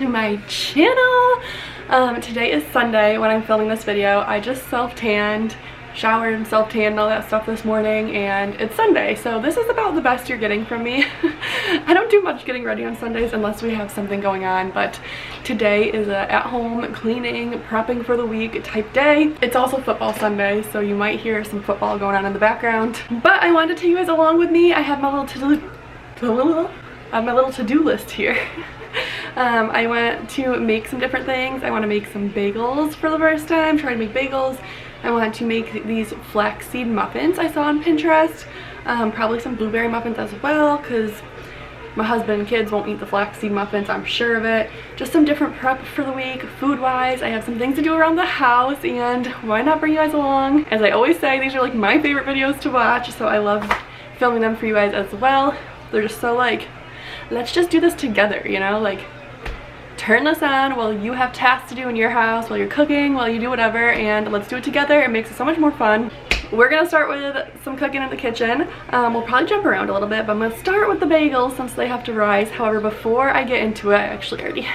to my channel. Today is Sunday when I'm filming this video. I just self-tanned, showered and self-tanned and all that stuff this morning, and it's Sunday, so this is about the best you're getting from me. I don't do much getting ready on Sundays unless we have something going on, but today is a at-home cleaning, prepping for the week type day. It's also football Sunday, so you might hear some football going on in the background, but I wanted to take you guys along with me. I have my little to-do list here. I want to make some different things. I want to make some bagels for the first time, try to make bagels. I want to make these flaxseed muffins I saw on Pinterest. Probably some blueberry muffins as well, because my husband and kids won't eat the flaxseed muffins, I'm sure of it. Just some different prep for the week, food-wise. I have some things to do around the house, and why not bring you guys along? As I always say, these are like my favorite videos to watch, so I love filming them for you guys as well. They're just so like, let's just do this together, you know? Like, turn this on while you have tasks to do in your house, while you're cooking, while you do whatever, and let's do it together. It makes it so much more fun. We're gonna start with some cooking in the kitchen. We'll probably jump around a little bit, but I'm gonna start with the bagels since they have to rise. However, before I get into it, I actually already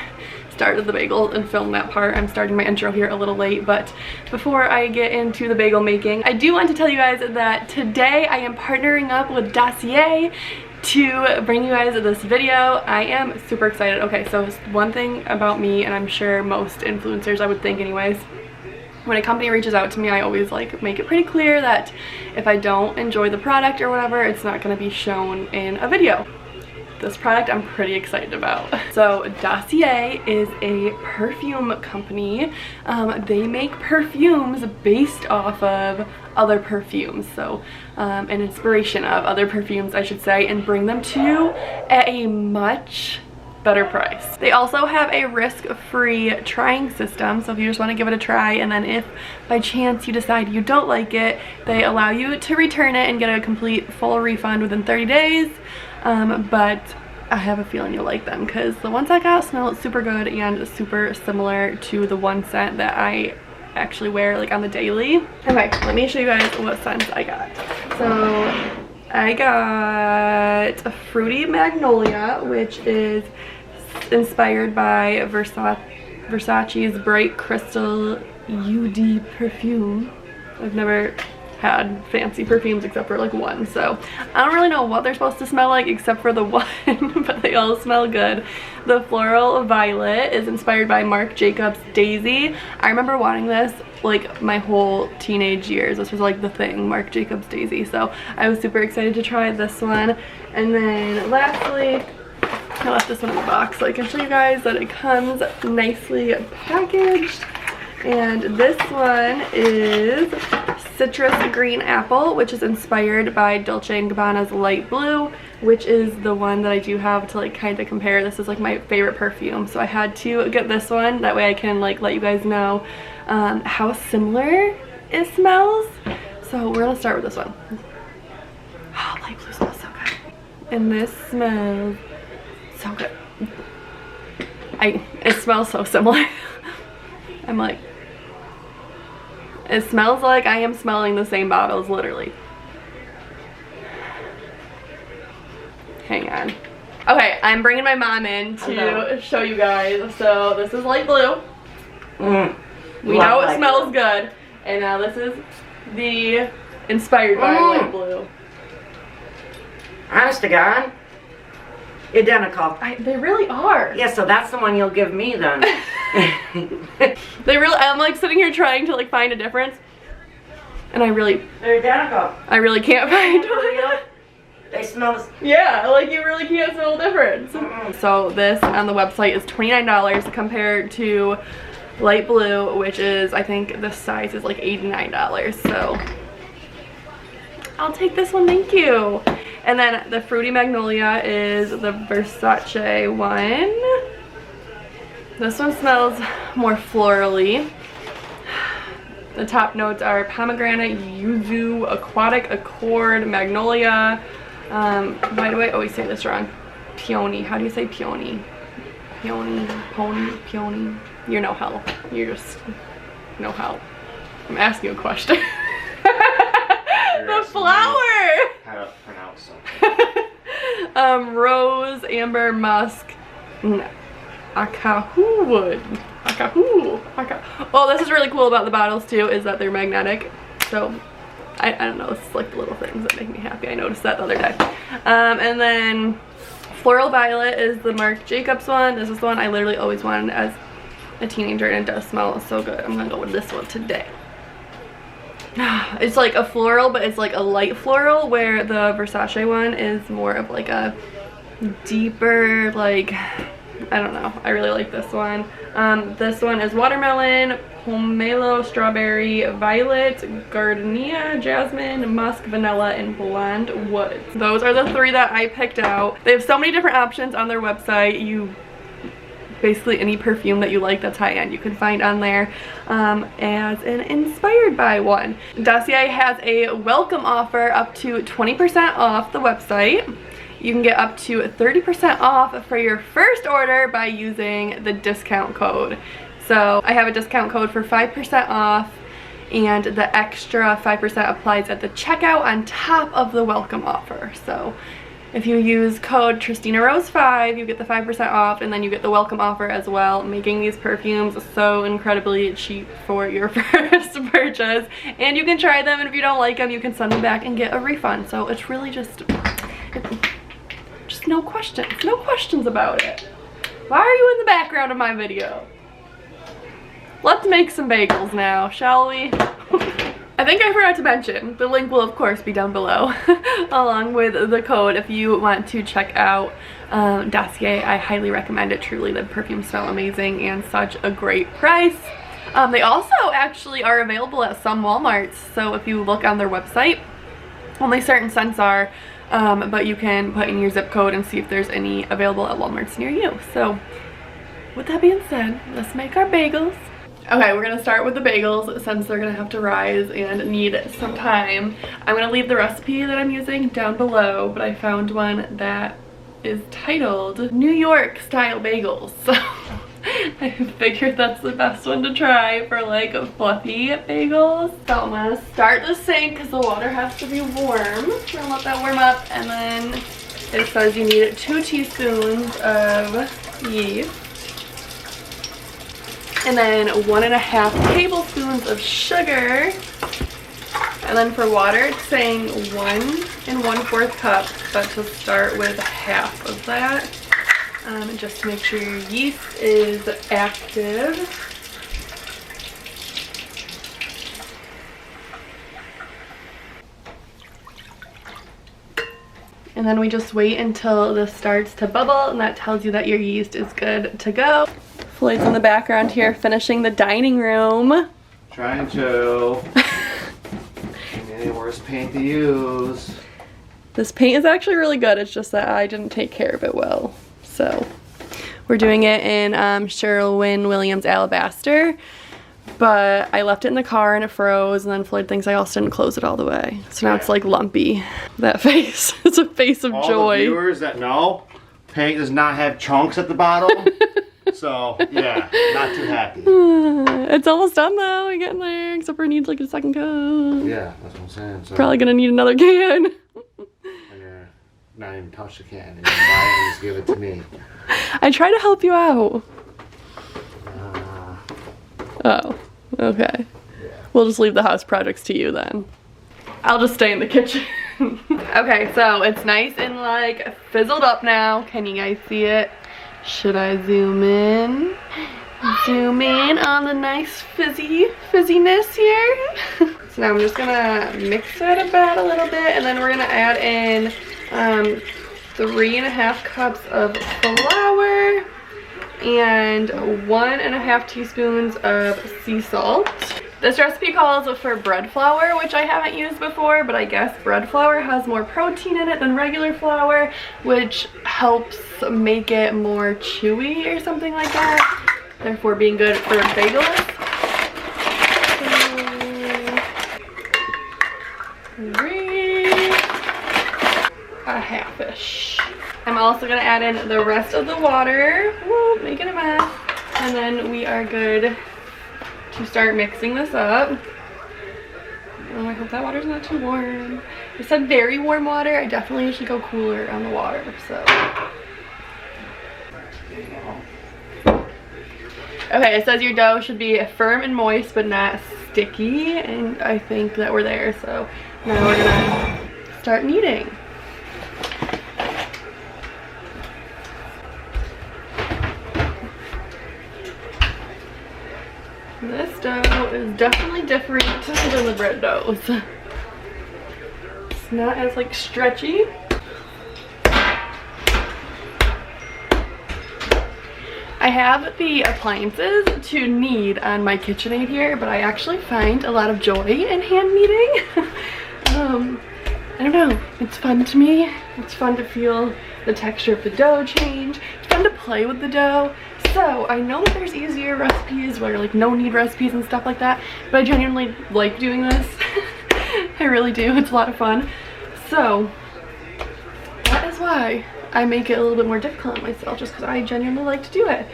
started the bagel and filmed that part. I'm starting my intro here a little late, but before I get into the bagel making, I do want to tell you guys that today I am partnering up with Dossier to bring you guys this video. I am super excited. Okay, so one thing about me, and I'm sure most influencers, I would think anyways, when a company reaches out to me, I always like make it pretty clear that if I don't enjoy the product or whatever, it's not going to be shown in a video. This product I'm pretty excited about. So Dossier is a perfume company. They make perfumes based off of other perfumes, so an inspiration of other perfumes I should say, and bring them to you at a much better price. They also have a risk-free trying system, so if you just want to give it a try, and then if by chance you decide you don't like it, they allow you to return it and get a complete full refund within 30 days. But I have a feeling you'll like them because the ones I got smell super good and super similar to the one scent that I actually wear like on the daily. Okay, let me show you guys what scents I got. So I got a Fruity Magnolia, which is inspired by Versace's Bright Crystal UD perfume. I've never had fancy perfumes except for like one, so I don't really know what they're supposed to smell like except for the one, but they all smell good. The Floral Violet is inspired by Marc Jacobs Daisy. I remember wanting this like my whole teenage years. This was like the thing, Marc Jacobs Daisy, so I was super excited to try this one. And then lastly, I left this one in the box so I can show you guys that it comes nicely packaged. And this one is Citrus Green Apple, which is inspired by Dolce & Gabbana's Light Blue, which is the one that I do have to like kind of compare. This is like my favorite perfume, so I had to get this one. That way I can like let you guys know how similar it smells. So we're gonna start with this one. Oh, Light Blue smells so good. And this smells so good. It smells so similar. I'm like, it smells like I am smelling the same bottles, literally. Hang on. Okay, I'm bringing my mom in to show you guys. So this is Light Blue. We know it smells good. And now this is the inspired by Light Blue. Honest to God, identical. They really are. Yeah, so that's the one you'll give me then. I'm like sitting here trying to like find a difference, and they're identical. I really can't find one. They smell. Yeah, like you really can't smell a difference. So this on the website is $29 compared to Light Blue, which is, I think the size is like $89. So I'll take this one, thank you. And then the Fruity Magnolia is the Versace one. This one smells more florally. The top notes are pomegranate, yuzu, aquatic accord, magnolia. Why do I always say this wrong? Peony. How do you say peony? Peony, pony, peony. You're no help. You're just no help. I'm asking you a question. The flower! How to pronounce them. Rose, amber, musk. No. Akahu wood. Oh, this is really cool about the bottles too, is that they're magnetic. So I don't know, it's like the little things that make me happy. I noticed that the other day. And then Floral Violet is the Marc Jacobs one. This is the one I literally always wanted as a teenager, and it does smell so good. I'm gonna go with this one today. It's like a floral, but it's like a light floral, where the Versace one is more of like a deeper, like, I don't know. I really like this one. This one is watermelon, pomelo, strawberry, violet, gardenia, jasmine, musk, vanilla, and blonde woods. Those are the 3 that I picked out. They have so many different options on their website. Basically any perfume that you like that's high-end you can find on there as an inspired by one. Dossier has a welcome offer up to 20% off the website. You can get up to 30% off for your first order by using the discount code. So I have a discount code for 5% off, and the extra 5% applies at the checkout on top of the welcome offer. So if you use code TristinaRose5, you get the 5% off, and then you get the welcome offer as well, making these perfumes so incredibly cheap for your first purchase. And you can try them, and if you don't like them, you can send them back and get a refund. So it's really just no questions about it. Why are you in the background of my video? Let's make some bagels now, shall we? I think I forgot to mention, the link will of course be down below along with the code if you want to check out Dossier. I highly recommend it. Truly, the perfumes smell amazing and such a great price. They also actually are available at some Walmarts, so if you look on their website, only certain scents are, but you can put in your zip code and see if there's any available at Walmarts near you. So with that being said, let's make our bagels. Okay, we're gonna start with the bagels since they're gonna have to rise and need some time. I'm gonna leave the recipe that I'm using down below, but I found one that is titled New York style bagels. So I figured that's the best one to try for like fluffy bagels. So I'm gonna start the sink because the water has to be warm. We're gonna let that warm up, and then it says you need 2 teaspoons of yeast. And then 1.5 tablespoons of sugar. And then for water, it's saying 1 1/4 cups, but to start with half of that. Just to make sure your yeast is active. And then we just wait until this starts to bubble, and that tells you that your yeast is good to go. Floyd's in the background here finishing the dining room. Trying to. Any worse paint to use. This paint is actually really good. It's just that I didn't take care of it well. So we're doing it in Sherwin Williams Alabaster. But I left it in the car and it froze, and then Floyd thinks I also didn't close it all the way. So now it's like lumpy. That face. It's a face of all joy. All the viewers that know, paint does not have chunks at the bottom. So, yeah, not too happy. It's almost done though. We're getting there. Except for it needs like a second coat. Yeah, that's what I'm saying. So, probably gonna need another can. And you're not even touch the can. You're gonna buy it and just give it to me. I try to help you out. Oh, okay. Yeah. We'll just leave the house projects to you then. I'll just stay in the kitchen. Okay, so it's nice and like fizzled up now. Can you guys see it? Should I zoom in? Zoom in on the nice fizziness here. So now I'm just gonna mix it about a little bit, and then we're gonna add in 3.5 cups of flour and 1.5 teaspoons of sea salt. This recipe calls for bread flour, which I haven't used before, but I guess bread flour has more protein in it than regular flour, which helps make it more chewy or something like that, therefore being good for bagels. A half-ish. I'm also gonna add in the rest of the water. Woo, making a mess. And then we are good to start mixing this up. Oh, I hope that water's not too warm. It said very warm water. I definitely should go cooler on the water, so. Okay, it says your dough should be firm and moist but not sticky, and I think that we're there, so now we're gonna start kneading. This dough is definitely different than the bread doughs. It's not as like stretchy. I have the appliances to knead on my KitchenAid here, but I actually find a lot of joy in hand kneading. I don't know, it's fun to me. It's fun to feel the texture of the dough change. It's fun to play with the dough. So I know that there's easier recipes where like no knead recipes and stuff like that, but I genuinely like doing this. I really do, it's a lot of fun. So that is why I make it a little bit more difficult on myself, just because I genuinely like to do it.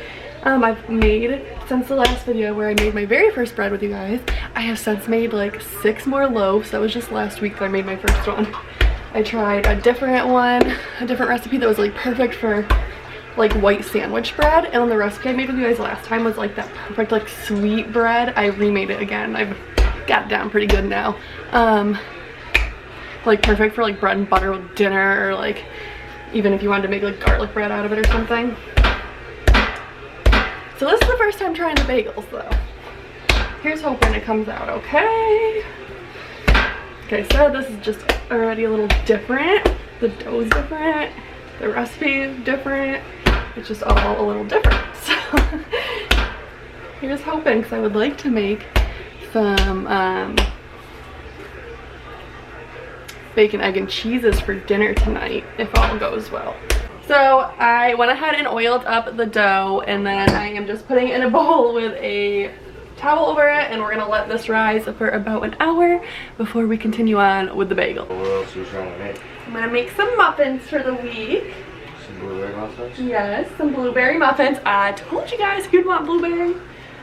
I've made, since the last video where I made my very first bread with you guys, I have since made like 6 more loaves. That was just last week that I made my first one. I tried a different one, a different recipe that was like perfect for like white sandwich bread, and then the recipe I made with you guys last time was like that perfect like sweet bread. I remade it again. I've got it down pretty good now. Like perfect for like bread and butter with dinner, or like even if you wanted to make like garlic bread out of it or something. So this is the first time trying the bagels though. Here's hoping it comes out okay. Okay, so this is just already a little different. The dough's different. The recipe is different. It's just all a little different. So here's hoping, because I would like to make some bacon, egg, and cheeses for dinner tonight if all goes well. So I went ahead and oiled up the dough, and then I am just putting it in a bowl with a towel over it, and we're gonna let this rise for about an hour before we continue on with the bagel. What else are you trying to make? I'm gonna make some muffins for the week. Some blueberry muffins? Yes, some blueberry muffins. I told you guys you'd want blueberry.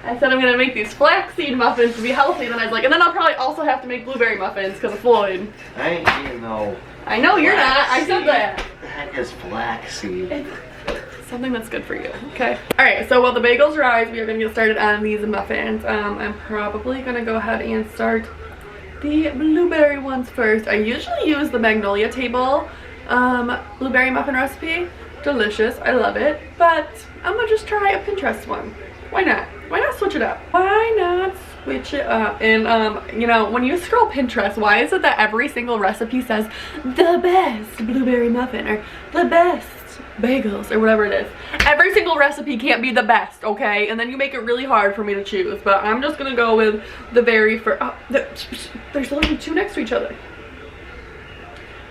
I said I'm gonna make these flaxseed muffins to be healthy, and then I was like, and then I'll probably also have to make blueberry muffins because of Floyd. I ain't eating no. I know you're not. I said that. What the heck is flaxseed? It's something that's good for you. Okay. Alright, so while the bagels rise, we are gonna get started on these muffins. I'm probably gonna go ahead and start the blueberry ones first. I usually use the Magnolia Table blueberry muffin recipe. Delicious. I love it. But I'm gonna just try a Pinterest one. Why not? Why not switch it up? Why not switch it up? And you know, when you scroll Pinterest, why is it that every single recipe says the best blueberry muffin or the best bagels or whatever it is? Every single recipe can't be the best, okay? And then you make it really hard for me to choose. But I'm just gonna go with the very first. There's literally 2 next to each other.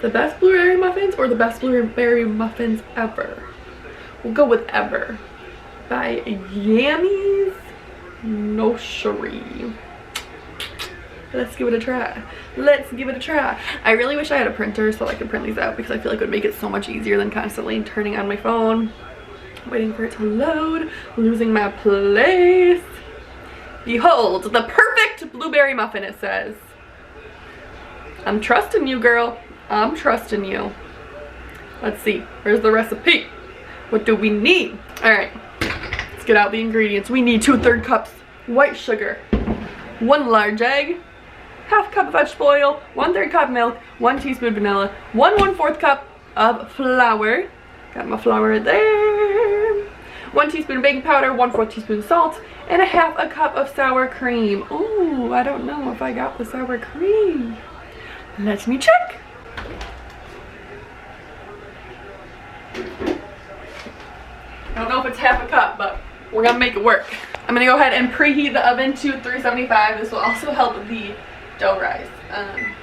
The best blueberry muffins or the best blueberry muffins ever? We'll go with ever. By Yammy's Nursery. Let's give it a try. Let's give it a try. I really wish I had a printer so I could print these out, because I feel like it would make it so much easier than constantly turning on my phone, waiting for it to load, losing my place. Behold, the perfect blueberry muffin, it says. I'm trusting you, girl. I'm trusting you. Let's see. Where's the recipe? What do we need? All right. Let's get out the ingredients. We need 2/3 cups white sugar, 1 large egg, 1/2 cup vegetable oil, 1/3 cup milk, 1 teaspoon vanilla, 1/4 cup of flour. Got my flour right there. 1 teaspoon baking powder, 1/4 teaspoon salt, and 1/2 cup of sour cream. Ooh, I don't know if I got the sour cream. Let me check. I don't know if it's 1/2 cup, but we're gonna make it work. I'm gonna go ahead and preheat the oven to 375. This will also help the dough rise.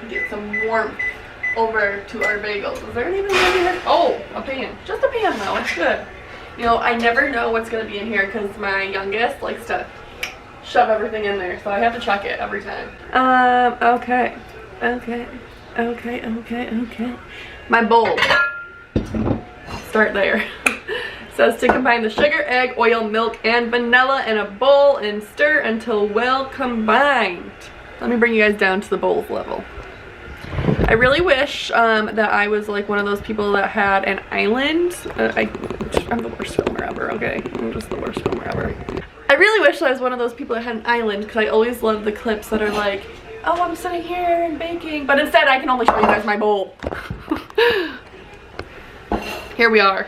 Get some warmth over to our bagels. Is there anything in here? Oh, a pan. Just a pan though, it's good. You know, I never know what's gonna be in here because my youngest likes to shove everything in there, so I have to check it every time. Okay. My bowl. Start there. Says to combine the sugar, egg, oil, milk, and vanilla in a bowl and stir until well combined. Let me bring you guys down to the bowl's level. I really wish that I was like one of those people that had an island. I'm the worst filmer ever, okay? I'm just the worst filmer ever. I really wish I was one of those people that had an island, because I always love the clips that are like, oh, I'm sitting here and baking, but instead I can only show you guys my bowl. Here we are.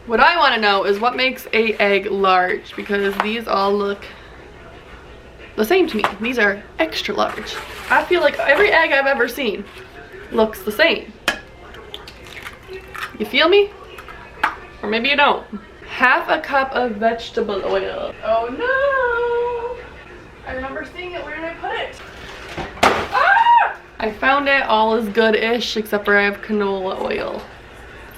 What I want to know is what makes a egg large, because these all look the same to me. These are extra large. I feel like every egg I've ever seen looks the same. You feel me? Or maybe you don't. Half a cup of vegetable oil. Oh no! I remember seeing it. Where did I put it? Ah! I found it. All is good-ish except for I have canola oil.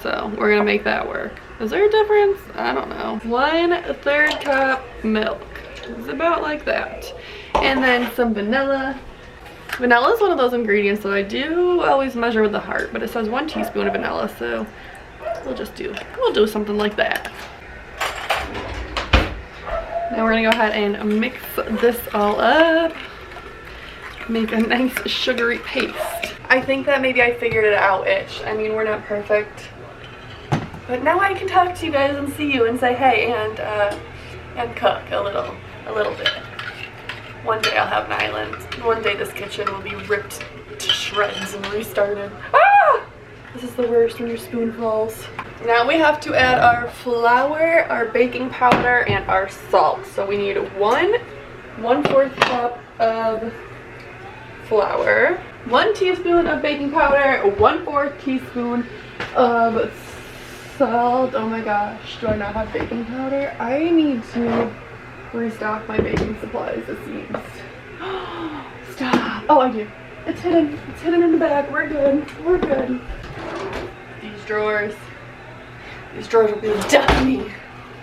So we're gonna make that work. Is there a difference? I don't know. 1/3 cup milk. It's about like that. And then some vanilla. Vanilla is one of those ingredients that I do always measure with the heart, but it says 1 teaspoon of vanilla, so we'll do something like that. Now we're gonna go ahead and mix this all up. Make a nice sugary paste. I think that maybe I figured it out-ish. I mean, we're not perfect. But now I can talk to you guys and see you and say, hey, and cook a little bit. One day I'll have an island. One day this kitchen will be ripped to shreds and restarted. Ah! This is the worst when your spoon falls. Now we have to add our flour, our baking powder, and our salt. So we need 1/4 cup of flour, 1 teaspoon of baking powder, 1/4 teaspoon of salt. Oh my gosh, do I not have baking powder? I need to restock my baking supplies, it seems. Stop. Oh, I do. It's hidden. It's hidden in the bag. We're good. We're good. These drawers will be death to me.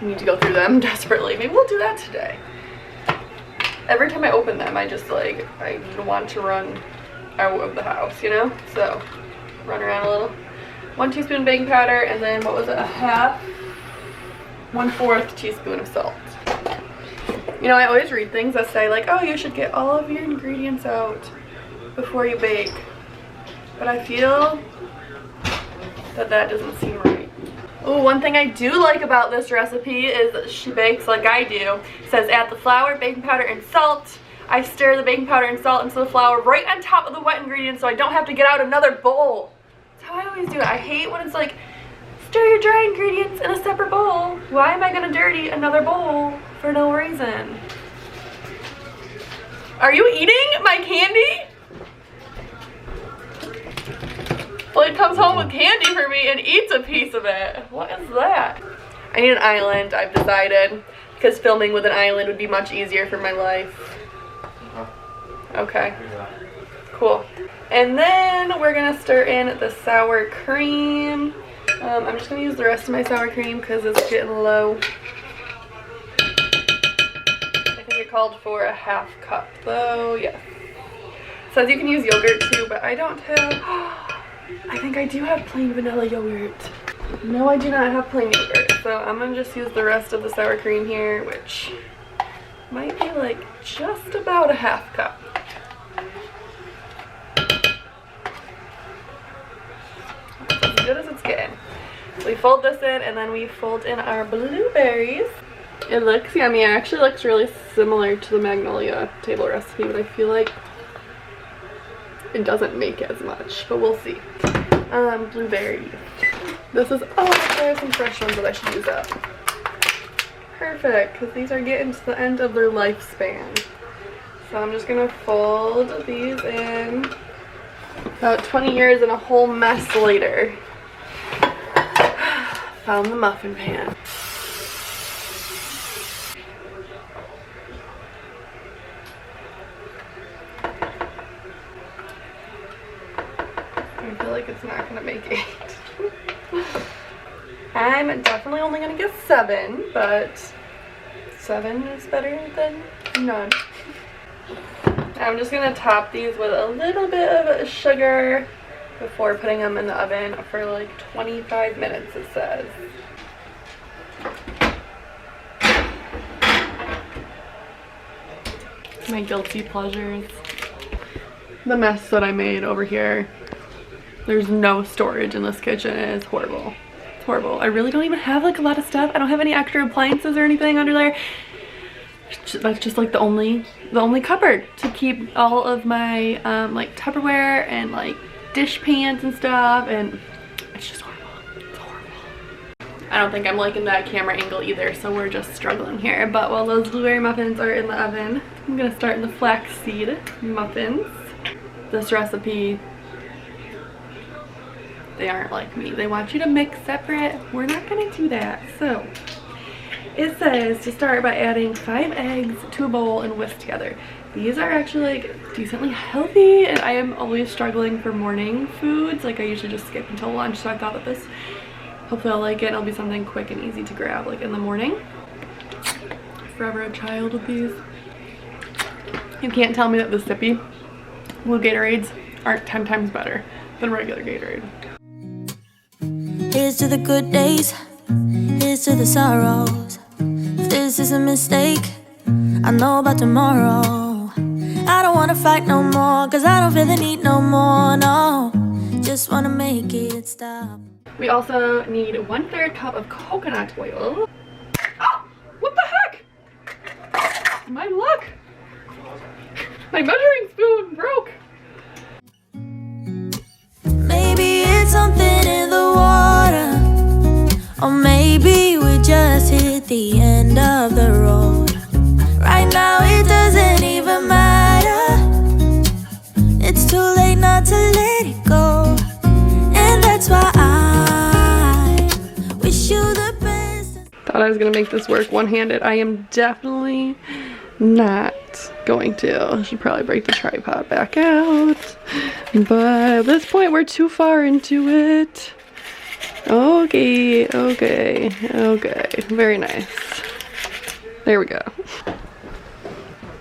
I need to go through them desperately. Maybe we'll do that today. Every time I open them, I just like, I want to run out of the house, you know? So, run around a little. 1 teaspoon baking powder, and then what was it? 1/4 teaspoon of salt. You know, I always read things that say like, oh, you should get all of your ingredients out before you bake. But I feel that doesn't seem right. Oh, one thing I do like about this recipe is that she bakes like I do. It says add the flour, baking powder, and salt. I stir the baking powder and salt into the flour right on top of the wet ingredients so I don't have to get out another bowl. That's how I always do it. I hate when it's like, stir your dry ingredients in a separate bowl. Why am I gonna dirty another bowl for no reason? Are you eating my candy? Floyd comes home with candy for me and eats a piece of it. What is that? I need an island, I've decided, because filming with an island would be much easier for my life. Okay, cool. And then we're gonna stir in the sour cream. I'm just gonna use the rest of my sour cream because it's getting low. I think it called for 1/2 cup though, yes. It says you can use yogurt too, but I don't have, I think I do have plain vanilla yogurt. No, I do not have plain yogurt, so I'm gonna just use the rest of the sour cream here, which might be like just about 1/2 cup. That's as good as it's getting. We fold this in and then we fold in our blueberries. It looks yummy. It actually looks really similar to the Magnolia table recipe, but I feel like it doesn't make as much, but we'll see. Blueberries. This is, oh, there are some fresh ones that I should use up. Perfect, because these are getting to the end of their lifespan. So I'm just gonna fold these in. About 20 years and a whole mess later. Found the muffin pan. I feel like it's not gonna make 8. I'm definitely only gonna get 7, but 7 is better than none. I'm just gonna top these with a little bit of sugar before putting them in the oven for like 25 minutes, it says. My guilty pleasures. The mess that I made over here. There's no storage in this kitchen. It is horrible. It's horrible. I really don't even have like a lot of stuff. I don't have any extra appliances or anything under there. That's just like the only cupboard to keep all of my like Tupperware and like dish pans and stuff, and it's just horrible. It's horrible. I don't think I'm liking that camera angle either, so we're just struggling here. But while those blueberry muffins are in the oven, I'm gonna start in the flaxseed muffins. This recipe, they aren't like me. They want you to mix separate. We're not gonna do that. So it says to start by adding 5 eggs to a bowl and whisk together. These are actually like decently healthy, and I am always struggling for morning foods. Like I usually just skip until lunch, so I thought that this, hopefully I'll like it and it'll be something quick and easy to grab like in the morning. Forever a child with these. You can't tell me that the sippy blue Gatorades aren't 10 times better than regular Gatorade. Here's to the good days, here's to the sorrows. If this is a mistake, I know about tomorrow. I don't wanna fight no more, cause I don't feel the need no more, no. Just wanna make it stop. We also need 1/3 cup of coconut oil. Oh, what the heck? My luck! My measuring spoon broke. Maybe it's something in the water, or maybe we just hit the end of the road. Right now it doesn't even matter. It's too late not to let it go, and that's why I wish you the best. Thought I was gonna make this work one-handed. I am definitely not going to. I should probably break the tripod back out, but at this point we're too far into it. Okay, very nice. There we go.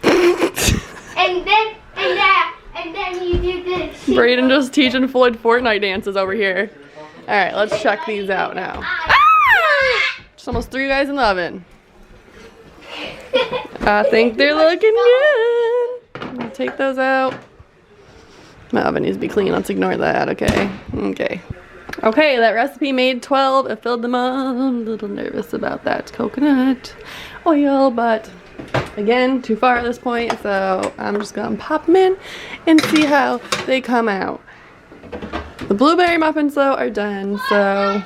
And then you do this. Brayden just teaching Floyd Fortnite dances over here. All right, let's check these out now. Ah! Just almost threw you guys in the oven. I think they're looking good. I'm gonna take those out. My oven needs to be clean. Let's ignore that. Okay. Okay, that recipe made 12. It filled them up. I'm a little nervous about that coconut oil, but again, too far at this point, so I'm just gonna pop them in and see how they come out. The blueberry muffins though are done, so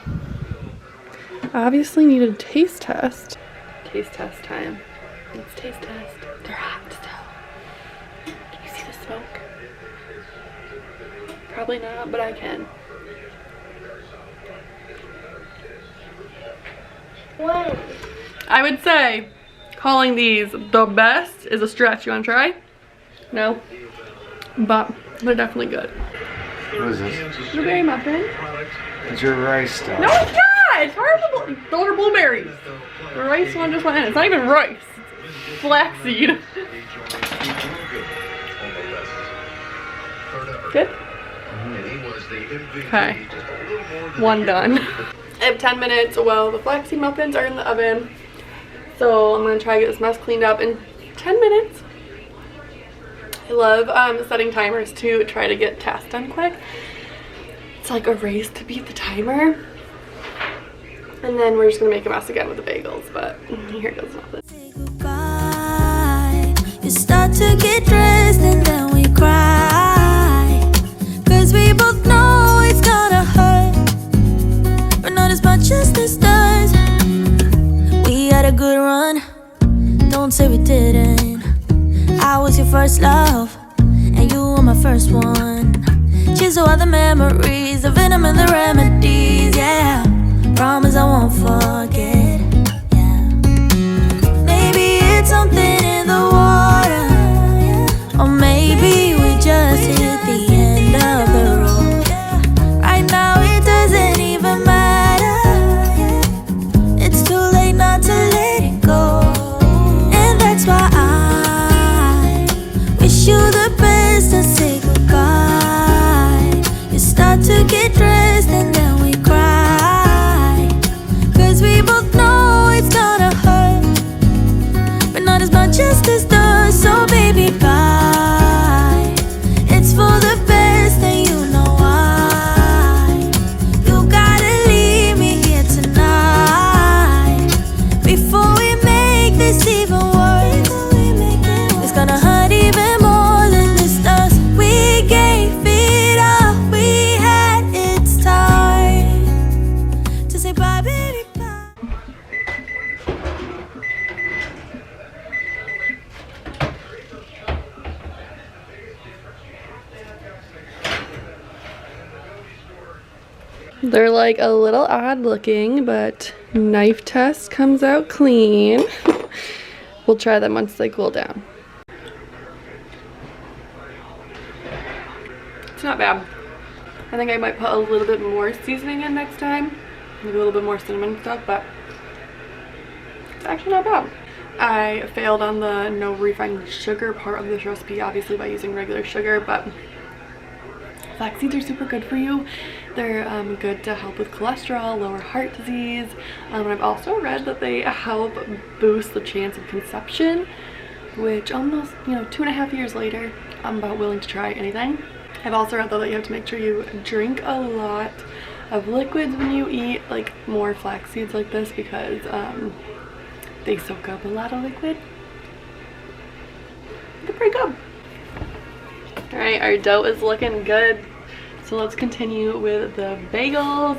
obviously need a taste test. Taste test time. Let's taste test. They're hot still. Can you see the smoke? Probably not, but I can. What? I would say calling these the best is a stretch. You wanna try? No? But they're definitely good. What is this? Blueberry muffin. It's your rice stuff. No, it's not! It's horrible. Those are blueberries. The rice one just went in. It's not even rice. It's flaxseed. Good? Okay. One done. I have 10 minutes while the flaxseed muffins are in the oven. So I'm going to try to get this mess cleaned up in 10 minutes. I love setting timers to try to get tasks done quick. It's like a race to beat the timer. And then we're just going to make a mess again with the bagels, but here goes nothing. Say goodbye. You start to get dressed and then we cry, 'cause we both know it's gonna hurt, but not as much as this does. We had a good run, don't say we didn't. I was your first love, and you were my first one. Cheers to all the memories, the venom and the remedies, yeah. Promise I won't forget, yeah. Maybe it's something in the water, yeah. Or maybe we just hit the end of the road. Right now it doesn't even matter, yeah. It's too late not to let it go, and that's why I wish you the best and say goodbye. You start to get dressed and then we cry, 'cause we both know this even worse. It's gonna hurt even more than just us. We gave it all we had. It's time to say bye, baby, bye. They're like a little odd looking, but knife test comes out clean. We'll try them once they cool down. It's not bad. I think I might put a little bit more seasoning in next time. Maybe a little bit more cinnamon stuff, but it's actually not bad. I failed on the no refined sugar part of this recipe, obviously by using regular sugar, but flax seeds are super good for you. They're good to help with cholesterol, lower heart disease, and I've also read that they help boost the chance of conception, which almost, 2.5 years later, I'm about willing to try anything. I've also read though that you have to make sure you drink a lot of liquids when you eat like more flax seeds like this, because they soak up a lot of liquid. They're pretty good. Alright, our dough is looking good. So let's continue with the bagels.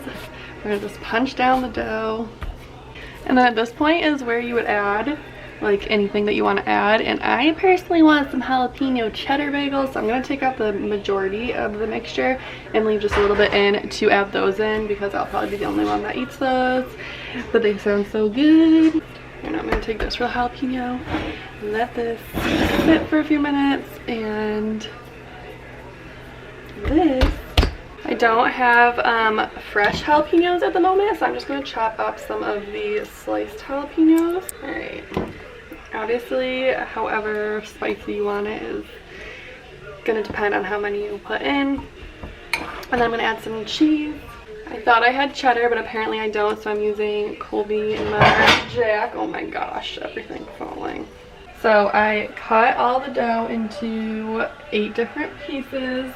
We're gonna just punch down the dough. And then at this point is where you would add like anything that you want to add. And I personally want some jalapeno cheddar bagels, so I'm gonna take out the majority of the mixture and leave just a little bit in to add those in, because I'll probably be the only one that eats those. But they sound so good. And I'm gonna take this real jalapeno, let this sit for a few minutes, and this, I don't have fresh jalapenos at the moment, so I'm just going to chop up some of the sliced jalapenos. Alright, obviously however spicy you want it is going to depend on how many you put in. And then I'm going to add some cheese. I thought I had cheddar, but apparently I don't, so I'm using Colby Mark Jack. Oh my gosh, everything's falling. So I cut all the dough into 8 different pieces.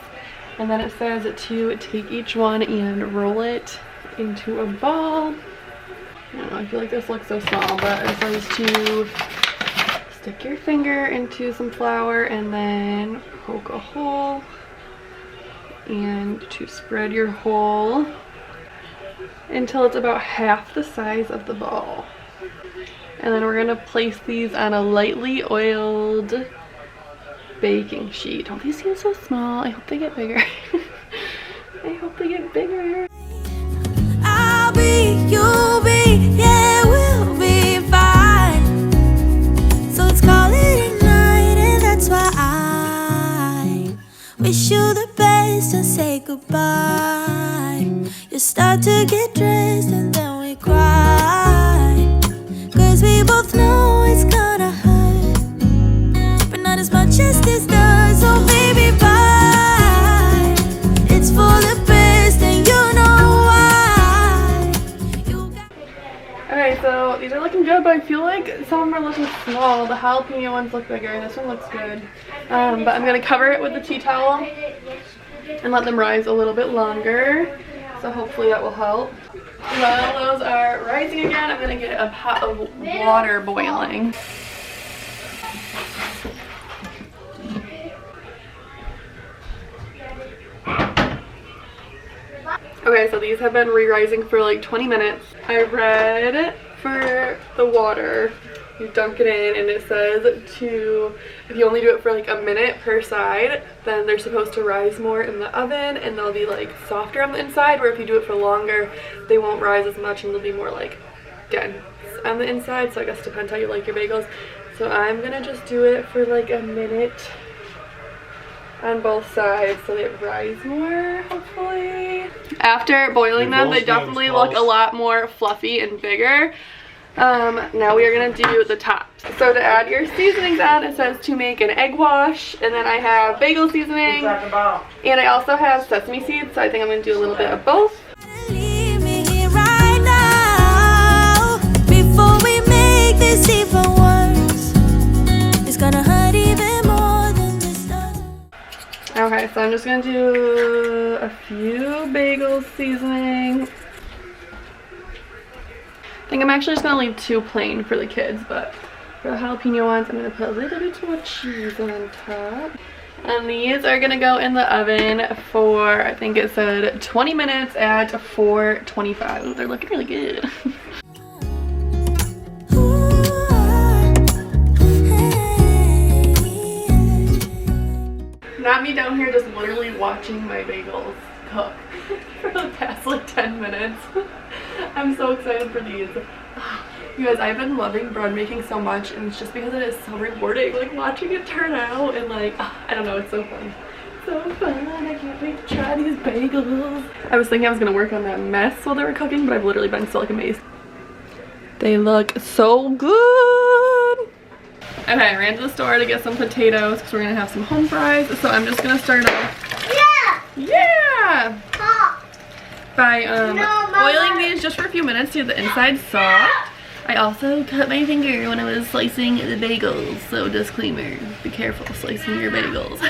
And then it says to take each one and roll it into a ball. I don't know, I feel like this looks so small, but it says to stick your finger into some flour and then poke a hole, and to spread your hole until it's about half the size of the ball. And then we're gonna place these on a lightly oiled baking sheet. Oh, these seem so small. I hope they get bigger. I hope they get bigger. I'll be, you'll be, yeah, we'll be fine. So let's call it a night, and that's why I wish you the best and say goodbye. You start to get dressed and then we cry, 'cause we both know it's gonna hurt, but not as much as this does. So baby, bye. It's for the best and you know why. Okay, so these are looking good, but I feel like some of them are looking small. The jalapeno ones look bigger, and this one looks good. But I'm gonna cover it with the tea towel and let them rise a little bit longer. So hopefully that will help. While those are rising again, I'm gonna get a pot of water boiling. Okay, so these have been re-rising for like 20 minutes. I read for the water, you dunk it in, and it says if you only do it for like a minute per side, then they're supposed to rise more in the oven and they'll be like softer on the inside, where if you do it for longer, they won't rise as much and they'll be more like dense on the inside. So I guess it depends how you like your bagels. So I'm gonna just do it for like a minute on both sides so they rise more, hopefully. After boiling them, they definitely look a lot more fluffy and bigger. Now we are gonna do the tops. So to add your seasonings on, it says to make an egg wash, and then I have bagel seasoning, and I also have sesame seeds, so I think I'm gonna do a little bit of both. Leave me here right now before we make this even worse. It's gonna hurt even more than this does. Okay, so I'm just gonna do a few bagel seasoning. I think I'm actually just gonna leave 2 plain for the kids, but For the jalapeno ones, I'm gonna put a little bit more cheese on top. And these are gonna go in the oven for, I think it said 20 minutes at 425. Ooh, they're looking really good. Not me down here just literally watching my bagels cook for the past like 10 minutes. I'm so excited for these. You guys, I've been loving bread making so much, and it's just because it is so rewarding, like watching it turn out, and like, I don't know, it's so fun. So fun, I can't wait to try these bagels. I was thinking I was gonna work on that mess while they were cooking, but I've literally been so like amazed. They look so good. Okay, I ran to the store to get some potatoes because we're gonna have some home fries. So I'm just gonna start off. Yeah! By oiling these just for a few minutes to get the inside soft. I also cut my finger when I was slicing the bagels, so disclaimer, be careful slicing your bagels.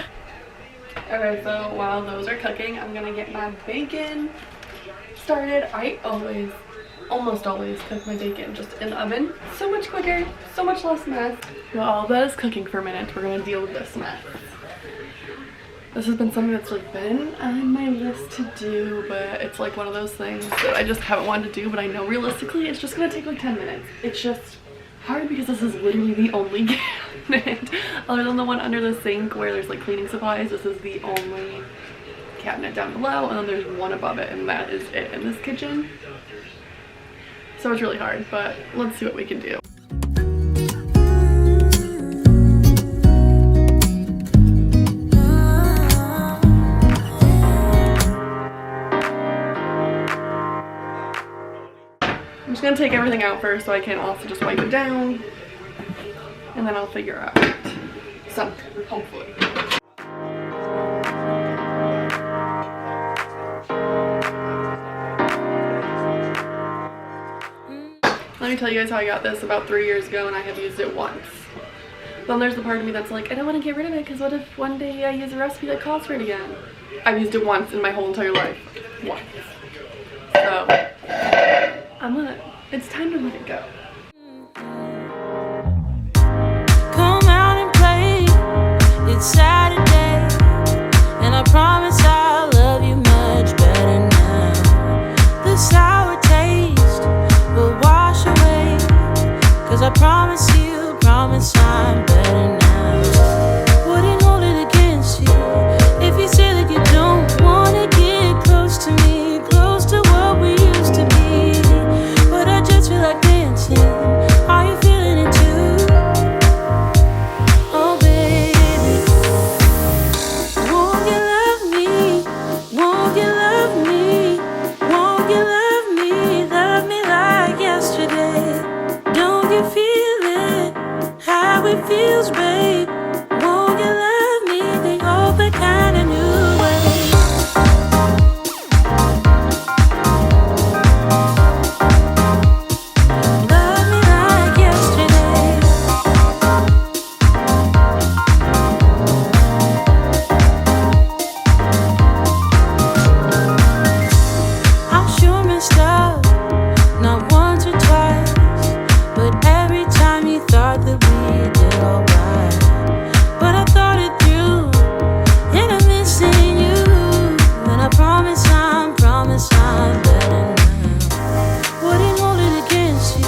Okay, so while those are cooking, I'm gonna get my bacon started. I almost always cook my bacon just in the oven. So much quicker, so much less mess. While that is cooking for a minute, we're gonna deal with this mess. This has been something that's like been on my list to do, but it's like one of those things that I just haven't wanted to do, but I know realistically it's just gonna take like 10 minutes. It's just hard because this is literally the only cabinet, other than the one under the sink where there's like cleaning supplies. This is the only cabinet down below, and then there's one above it, and that is it in this kitchen. So it's really hard, but let's see what we can do. I'm just gonna take everything out first so I can also just wipe it down, and then I'll figure out something, hopefully. Let me tell you guys how I got this about 3 years ago, and I have used it once. Then there's the part of me that's like, I don't want to get rid of it because what if one day I use a recipe that calls for it again? I've used it once in my whole entire life. Once. So, it's time to let it go. Come out and play. It's Saturday, and I promise I'll love you much better now. The sour taste will wash away, 'cause I promise I'm better now. Wouldn't hold it against you if you say that you don't wanna get close to me, close to what we used to be. But I just feel like dancing. Are you feeling it too? Oh baby, won't you love me? Won't you love me? Won't you love me? Love me like yesterday. Don't you feel it? How it feels, babe. Won't you love me the open kind of new way? Love me like yesterday. I'm sure messed up, not once or twice, but every time you thought that we did alright. But I thought it through, and I'm missing you. And I promise I'm better now. Wouldn't hold it against you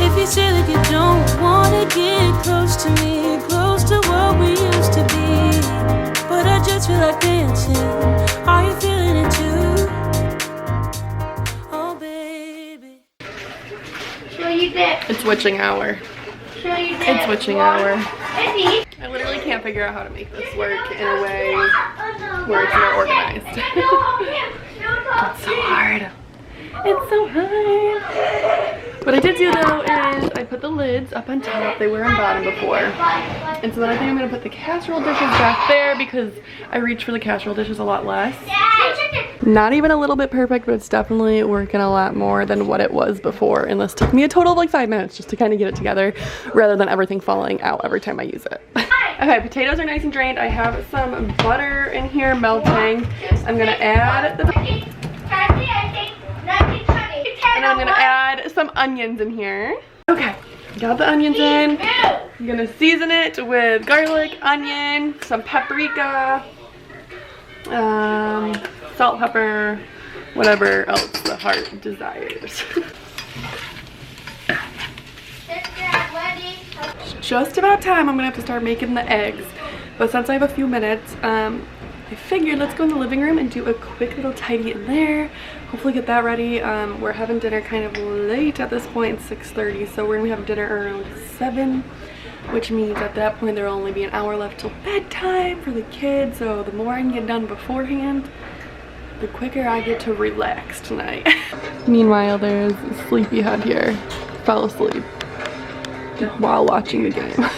if you say that you don't wanna get close to me, close to what we used to be. But I just feel like dancing. Are you feeling it too? Oh baby. Show you this. It's witching hour. Show you this. It's witching hour. Eddie. I literally can't figure out how to make this work in a way where it's more organized. It's so hard. It's so hard. What I did do though is I put the lids up on top. They were on bottom before. And so then I think I'm gonna put the casserole dishes back there because I reach for the casserole dishes a lot less. Not even a little bit perfect, but it's definitely working a lot more than what it was before. And this took me a total of like 5 minutes just to kind of get it together rather than everything falling out every time I use it. Okay, potatoes are nice and drained. I have some butter in here melting. I'm gonna add the... And I'm gonna add some onions in here. Okay, Got the onions in. I'm gonna season it with garlic, onion, some paprika, salt, pepper, whatever else the heart desires. It's just about time. I'm gonna have to start making the eggs. But since I have a few minutes, I figured let's go in the living room and do a quick little tidy in there. Hopefully get that ready. We're having dinner kind of late at this point, 6:30, so we're gonna be having dinner around 7, which means at that point there will only be an hour left till bedtime for the kids. So the more I can get done beforehand, the quicker I get to relax tonight. Meanwhile, there's a sleepyhead here. Fell asleep while watching the game.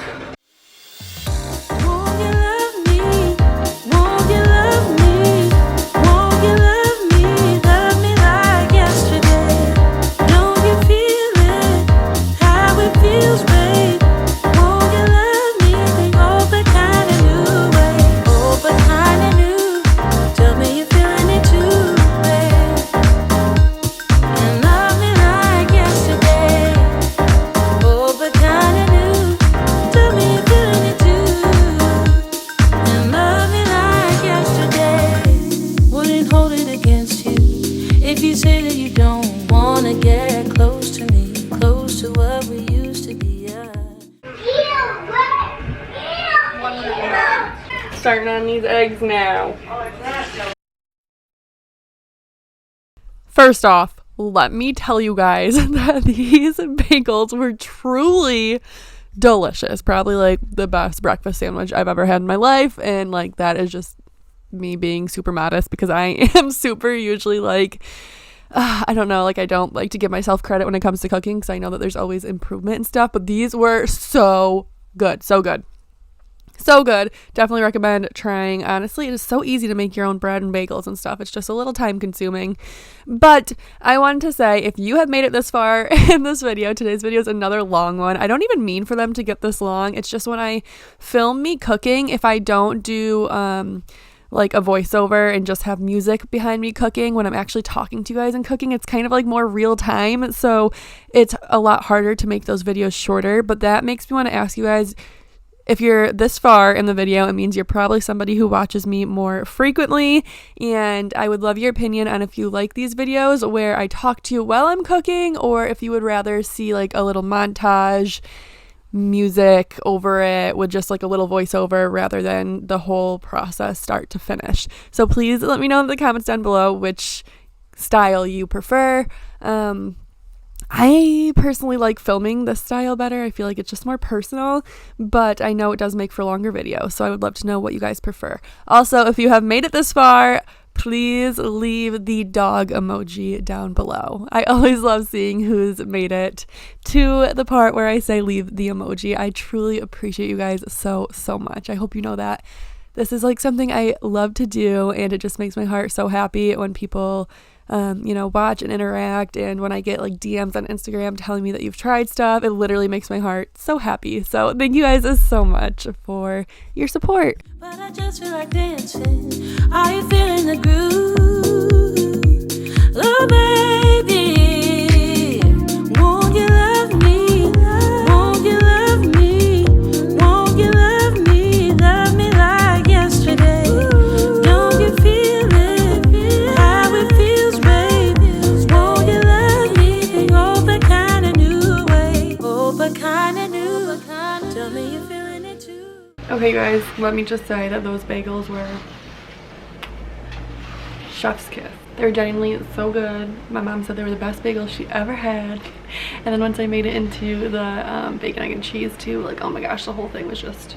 Starting on these eggs now. First off, let me tell you guys that these bagels were truly delicious. Probably like the best breakfast sandwich I've ever had in my life, and like that is just me being super modest because I am super usually like I don't know, like I don't like to give myself credit when it comes to cooking because I know that there's always improvement and stuff, but these were so good. So good. Definitely recommend trying. Honestly, it is so easy to make your own bread and bagels and stuff. It's just a little time consuming. But I wanted to say, if you have made it this far in this video, today's video is another long one. I don't even mean for them to get this long. It's just when I film me cooking, if I don't do like a voiceover and just have music behind me cooking, when I'm actually talking to you guys and cooking, it's kind of like more real time. So it's a lot harder to make those videos shorter. But that makes me want to ask you guys, if you're this far in the video, it means you're probably somebody who watches me more frequently, and I would love your opinion on if you like these videos where I talk to you while I'm cooking, or if you would rather see like a little montage, music over it with just like a little voiceover rather than the whole process start to finish. So please let me know in the comments down below which style you prefer. I personally like filming this style better. I feel like it's just more personal, but I know it does make for longer videos, so I would love to know what you guys prefer. Also, if you have made it this far, please leave the dog emoji down below. I always love seeing who's made it to the part where I say leave the emoji. I truly appreciate you guys so much. I hope you know that. This is like something I love to do, and it just makes my heart so happy when people watch and interact, and when I get like DMs on Instagram telling me that you've tried stuff, it literally makes my heart so happy. So thank you guys so much for your support. But I just feel like dancing. Are you feeling the groove? Oh baby, won't you love me? Won't you love me? Won't you love me? Love me like yesterday. Don't you feel it? How it feels, baby. Won't you love me? Oh, but kind of new way. Oh, but kind of new. Tell me you're feeling it too. Okay guys, let me just say that those bagels were chef's kiss. They were genuinely so good. My mom said they were the best bagels she ever had. And then once I made it into the bacon, egg, and cheese too, like oh my gosh, the whole thing was just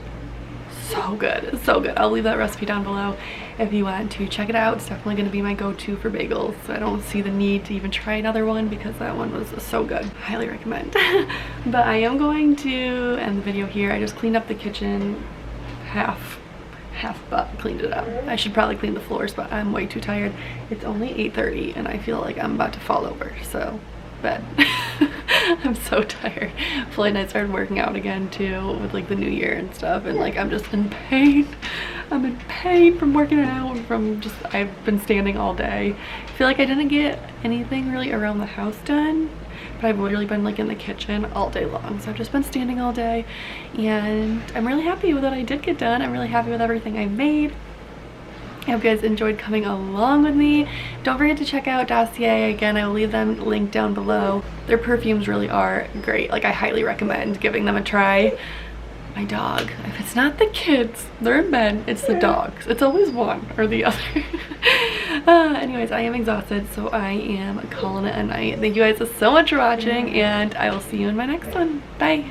so good. So good. I'll leave that recipe down below if you want to check it out. It's definitely going to be my go-to for bagels. I don't see the need to even try another one because that one was so good. Highly recommend. But I am going to end the video here. I just cleaned up the kitchen half but cleaned it up. I should probably clean the floors, but I'm way too tired. It's only 8:30 and I feel like I'm about to fall over, so bed. I'm so tired. Floyd and I started working out again too with like the new year and stuff, and like I'm just in pain. I'm in pain from working out, from just I've been standing all day. I feel like I didn't get anything really around the house done but I've literally been like in the kitchen all day long. So I've just been standing all day, and I'm really happy with what I did get done. I'm really happy with everything I made. I hope you guys enjoyed coming along with me. Don't forget to check out Dossier. Again, I will leave them linked down below. Their perfumes really are great. Like, I highly recommend giving them a try. My dog, if it's not the kids, they're in bed, it's the dogs. It's always one or the other. Anyways, I am exhausted, so I am calling it a night. Thank you guys so much for watching, and I will see you in my next one. Bye.